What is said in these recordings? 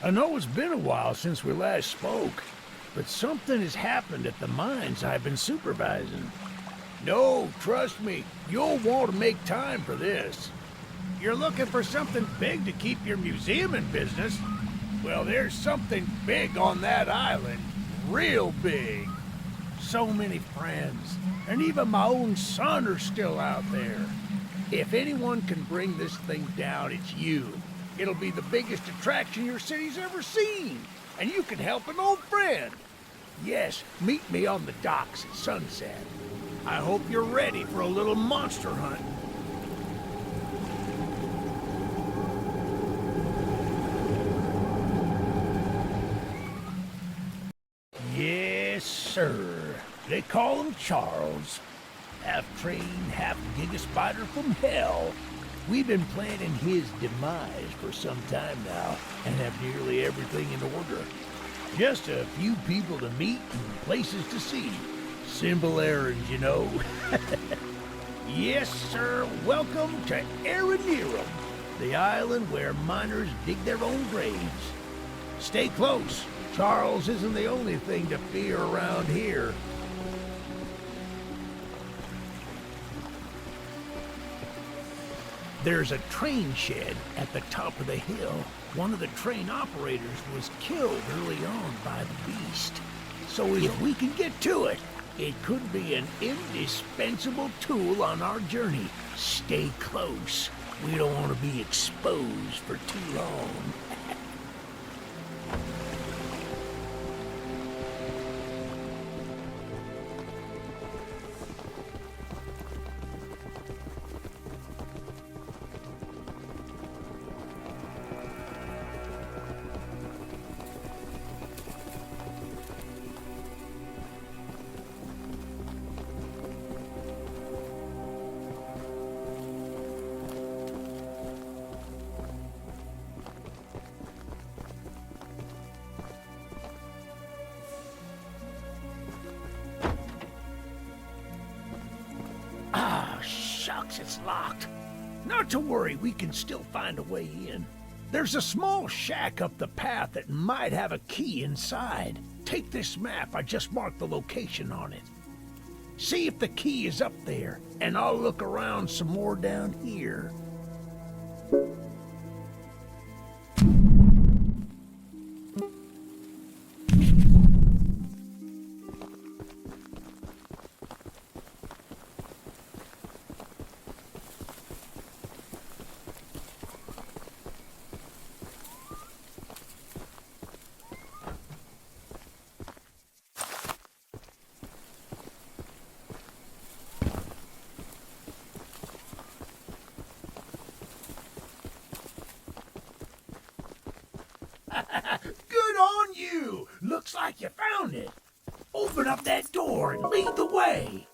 I know it's been a while since we last spoke, but something has happened at the mines I've been supervising. No, trust me, you'll want to make time for this. You're looking for something big to keep your museum in business? Well, there's something big on that island. Real big. So many friends, and even my own son are still out there. If anyone can bring this thing down, it's you. It'll be the biggest attraction your city's ever seen, and you can help an old friend. Yes, meet me on the docks at sunset. I hope you're ready for a little monster hunt. Yes, sir. They call him Charles. Half train, half giga-spider from hell. We've been planning his demise for some time now, and have nearly everything in order. Just a few people to meet and places to see. Simple errands, you know. Yes, sir. Welcome to Aranerum, the island where miners dig their own graves. Stay close. Charles isn't the only thing to fear around here. There's a train shed at the top of the hill. One of the train operators was killed early on by the beast. So if we can get to it, it could be an indispensable tool on our journey. Stay close. We don't want to be exposed for too long. Shucks, it's locked. Not to worry, we can still find a way in. There's a small shack up the path that might have a key inside. Take this map, I just marked the location on it. See if the key is up there, and I'll look around some more down here. Good on you! Looks like you found it. Open up that door and lead the way.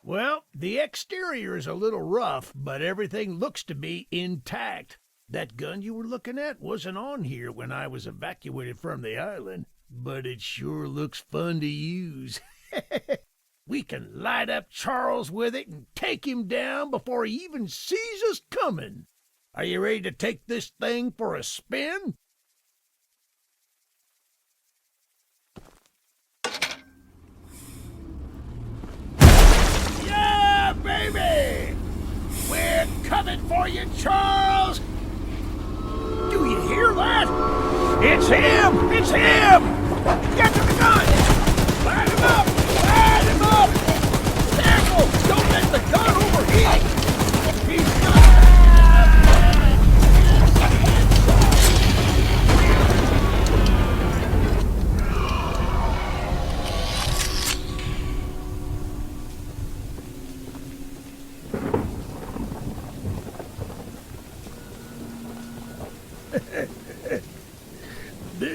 Well, the exterior is a little rough, but everything looks to be intact. That gun you were looking at wasn't on here when I was evacuated from the island, but it sure looks fun to use. We can light up Charles with it and take him down before he even sees us coming. Are you ready to take this thing for a spin? Baby! We're coming for you, Charles! Do you hear that? It's him! It's him! Get to the gun! Light him up! Light him up! Careful! Don't let the gun overheat! He's got...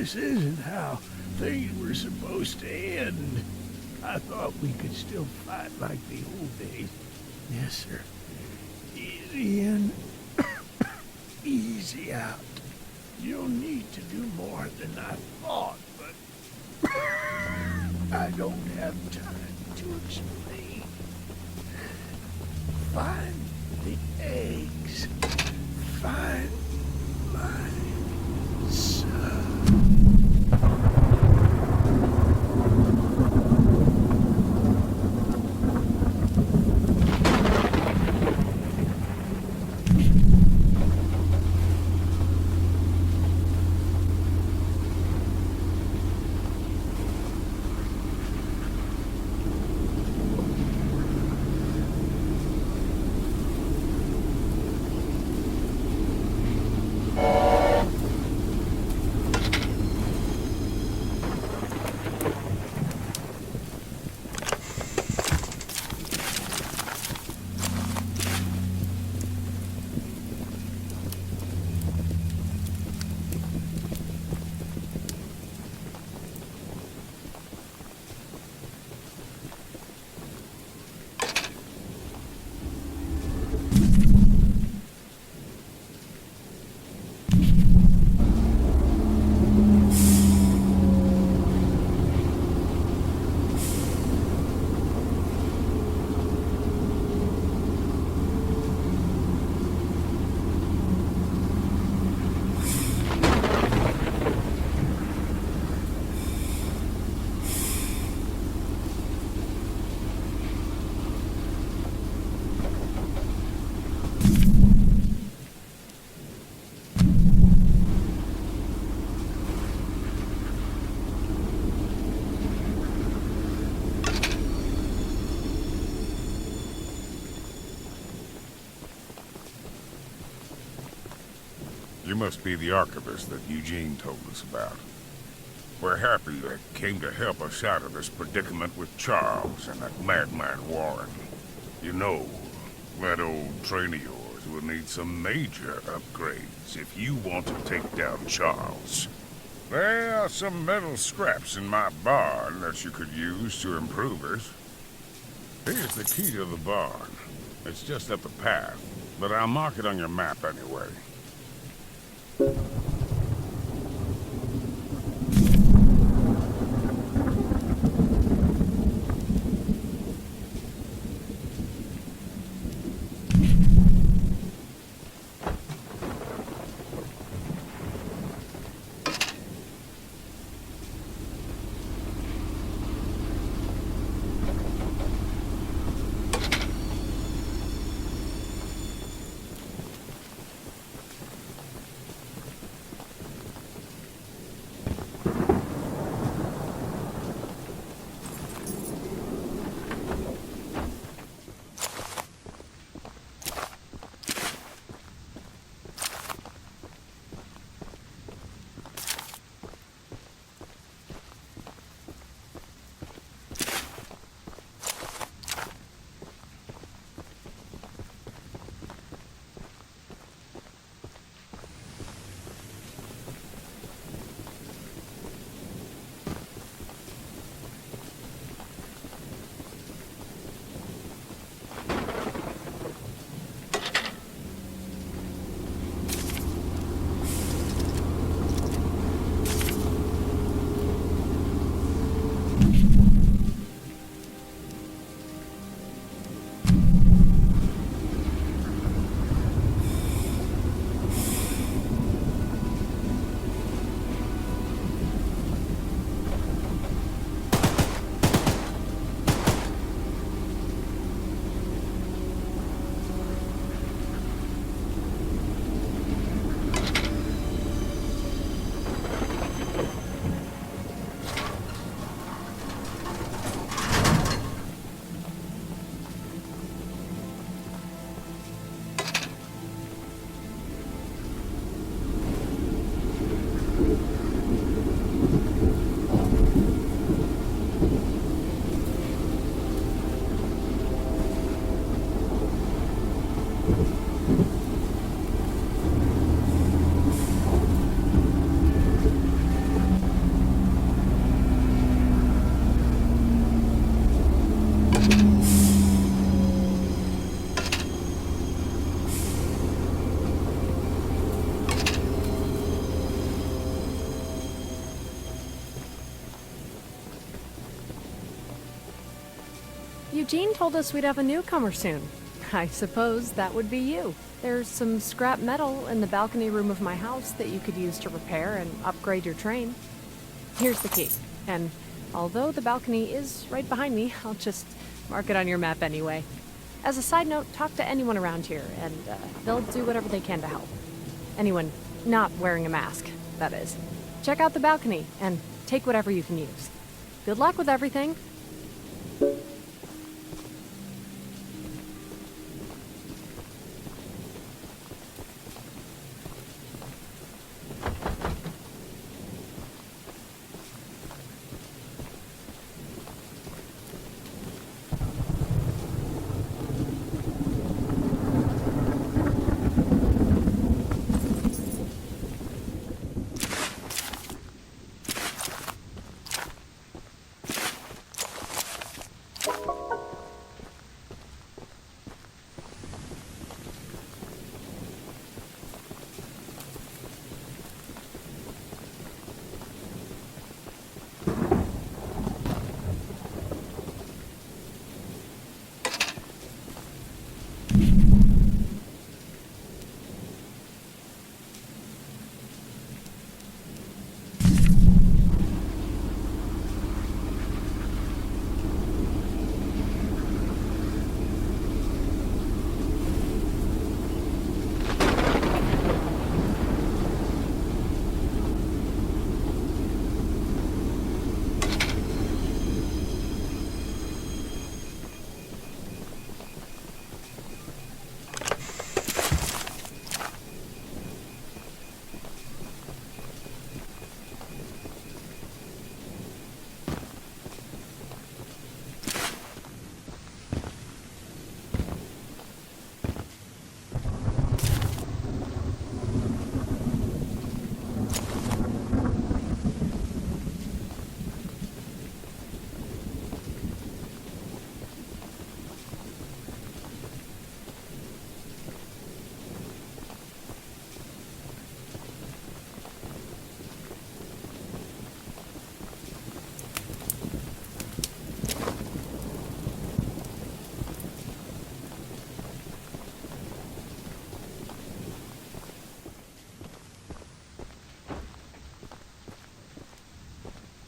This isn't how things were supposed to end. I thought we could still fight like the old days. Yes, sir. Easy in, easy out. You'll need to do more than I thought, but I don't have time to explain. Find the eggs. Find my son. You must be the archivist that Eugene told us about. We're happy you came to help us out of this predicament with Charles and that madman Warren. You know, that old train of yours will need some major upgrades if you want to take down Charles. There are some metal scraps in my barn that you could use to improve it. Here's the key to the barn. It's just up the path, but I'll mark it on your map anyway. Eugene told us we'd have a newcomer soon. I suppose that would be you. There's some scrap metal in the balcony room of my house that you could use to repair and upgrade your train. Here's the key, and although the balcony is right behind me, I'll just mark it on your map anyway. As a side note, talk to anyone around here, and they'll do whatever they can to help. Anyone not wearing a mask, that is. Check out the balcony, and take whatever you can use. Good luck with everything.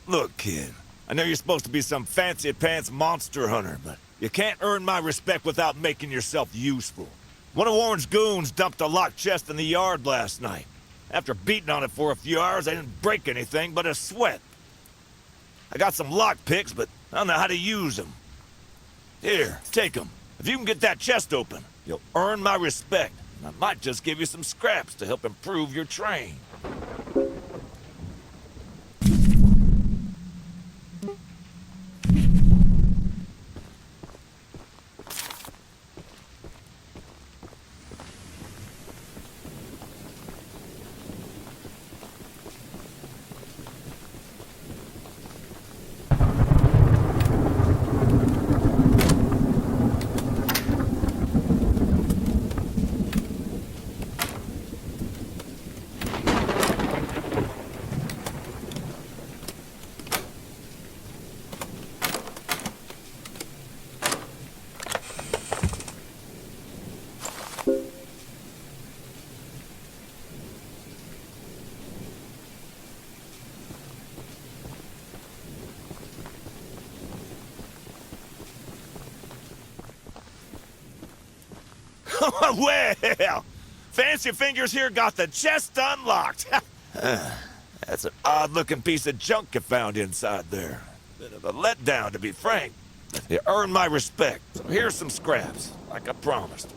Look, kid, I know you're supposed to be some fancy-pants monster hunter, but you can't earn my respect without making yourself useful. One of Warren's goons dumped a locked chest in the yard last night. After beating on it for a few hours, I didn't break anything but a sweat. I got some lock picks, but I don't know how to use them. Here, take them. If you can get that chest open, you'll earn my respect. And I might just give you some scraps to help improve your train. Well, Fancy Fingers here got the chest unlocked. That's an odd-looking piece of junk you found inside there. Bit of a letdown, to be frank. You earned my respect, so here's some scraps, like I promised.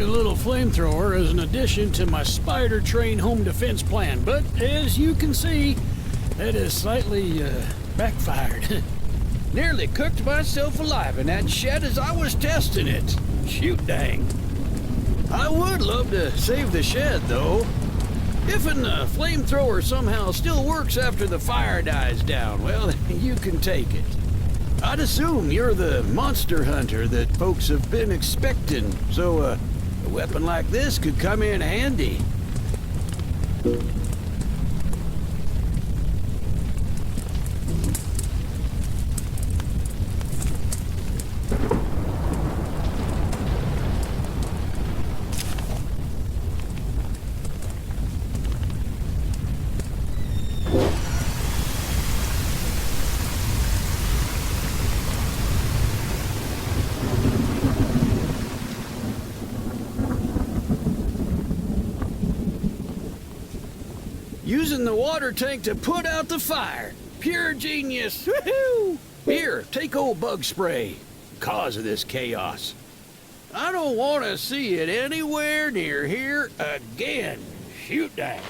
a little flamethrower as an addition to my spider train home defense plan, but as you can see, that has slightly backfired. Nearly cooked myself alive in that shed as I was testing it. Shoot dang. I would love to save the shed, though. If a flamethrower somehow still works after the fire dies down, well, you can take it. I'd assume you're the monster hunter that folks have been expecting, so a weapon like this could come in handy. Using the water tank to put out the fire. Pure genius. Woohoo! Here, take old bug spray. Cause of this chaos. I don't want to see it anywhere near here again. Shoot dang.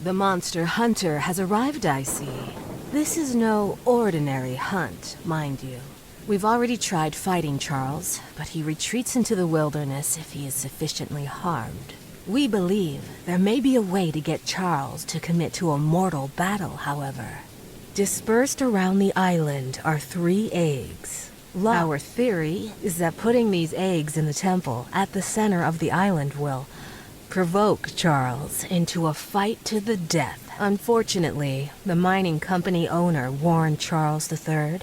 The monster hunter has arrived, I see. This is no ordinary hunt, mind you. We've already tried fighting Charles, but he retreats into the wilderness if he is sufficiently harmed. We believe there may be a way to get Charles to commit to a mortal battle, however. Dispersed around the island are 3 eggs. Our theory is that putting these eggs in the temple at the center of the island will provoke Charles into a fight to the death. Unfortunately, the mining company owner, Warren Charles III,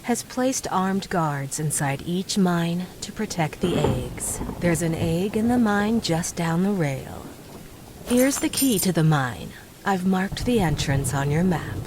has placed armed guards inside each mine to protect the eggs. There's an egg in the mine just down the rail. Here's the key to the mine. I've marked the entrance on your map.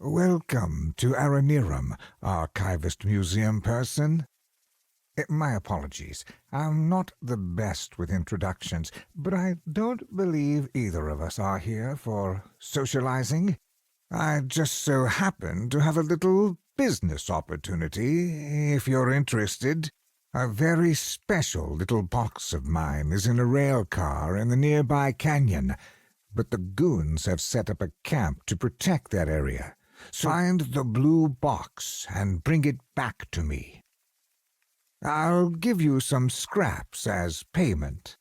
Welcome to Aranirum, Archivist Museum person. My apologies. I'm not the best with introductions, but I don't believe either of us are here for socializing. I just so happen to have a little business opportunity, if you're interested. A very special little box of mine is in a rail car in the nearby canyon, but the goons have set up a camp to protect that area. So find the blue box and bring it back to me. I'll give you some scraps as payment.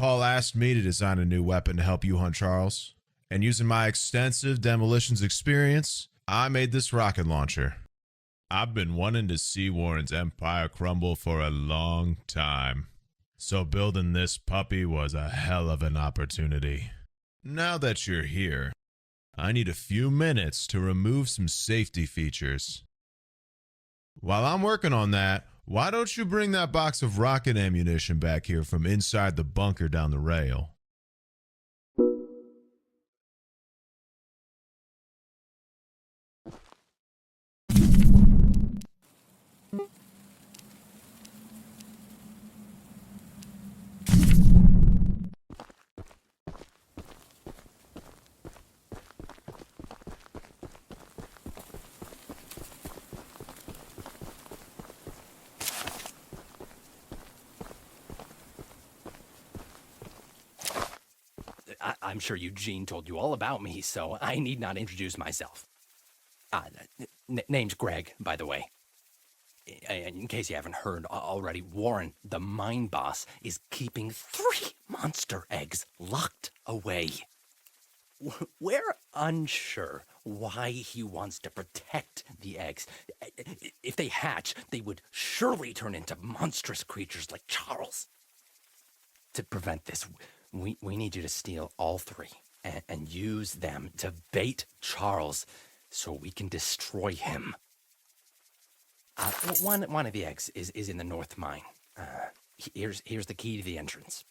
Paul asked me to design a new weapon to help you hunt Charles, and using my extensive demolitions experience, I made this rocket launcher. I've been wanting to see Warren's empire crumble for a long time, so building this puppy was a hell of an opportunity. Now that you're here, I need a few minutes to remove some safety features. While I'm working on that, Why don't you bring that box of rocket ammunition back here from inside the bunker down the rail? I'm sure Eugene told you all about me, so I need not introduce myself. Name's Greg, by the way. In case you haven't heard already, Warren, the mine boss, is keeping 3 monster eggs locked away. We're unsure why he wants to protect the eggs. If they hatch, they would surely turn into monstrous creatures like Charles. To prevent this, we need you to steal all 3 and use them to bait Charles so we can destroy him. One of the eggs is in the north mine. Here's the key to the entrance.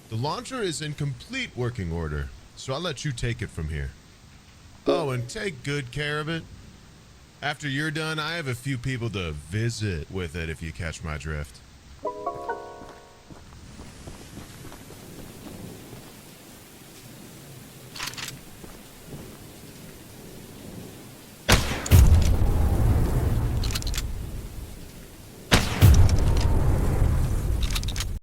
The launcher is in complete working order, so I'll let you take it from here. Oh, and take good care of it. After you're done, I have a few people to visit with it, if you catch my drift.